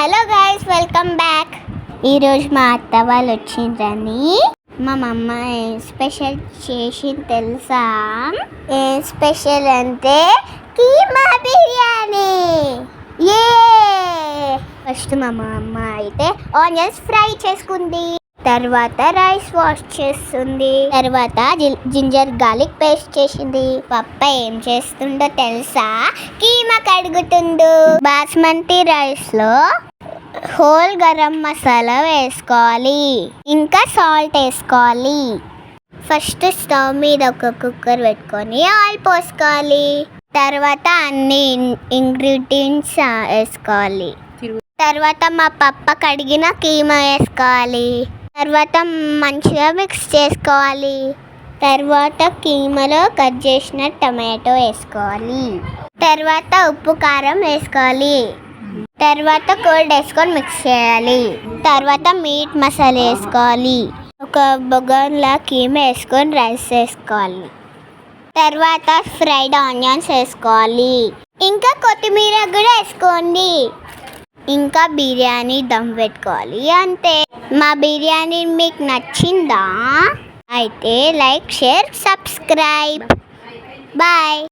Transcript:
Hello guys, welcome back. ఈరోజు మా అత్త వాళ్ళు వచ్చిండ్రని మా మమ్మ ఏం స్పెషల్ చేసింది తెలుసా? ఏం స్పెషల్ అంటే కీమా బిర్యానీ. ఏ ఫస్ట్ మా అమ్మ అయితే ఆనియన్స్ ఫ్రై చేసుకుంది, తర్వాత రైస్ వాష్ చేస్తుంది, తర్వాత జింజర్ గార్లిక్ పేస్ట్ చేసింది. పప్ప ఏం చేస్తుండో తెలుసా? కీమా కడుగుతుండు. బాస్మతి రైస్ లో హోల్ గరం మసాలా వేసుకోవాలి, ఇంకా సాల్ట్ వేసుకోవాలి. ఫస్ట్ స్టవ్ మీద ఒక కుక్కర్ పెట్టుకొని ఆయిల్ పోసుకోవాలి, తర్వాత అన్ని ఇంగ్రీడియంట్స్ వేసుకోవాలి. తర్వాత మా పప్ప కడిగిన కీమా వేసుకోవాలి, తర్వాత మంచిగా మిక్స్ చేసుకోవాలి. తర్వాత కీమాలో కట్ చేసిన టమాటో వేసుకోవాలి, తర్వాత ఉప్పు కారం వేసుకోవాలి, తర్వాత కర్డ్ వేసుకొని మిక్స్ చేయాలి. తర్వాత మీట్ మసాలా వేసుకోవాలి, ఒక బొగన్లా కీమా వేసుకొని రైస్ వేసుకోవాలి, తర్వాత ఫ్రైడ్ ఆనియన్స్ వేసుకోవాలి, ఇంకా కొత్తిమీర కూడా వేసుకోండి. ఇంకా బిర్యానీ దమ్ పెట్టుకోవాలి. అంతే. మా బిర్యానీ మీకు నచ్చిందా? అయితే లైక్, షేర్, సబ్స్క్రైబ్. బాయ్.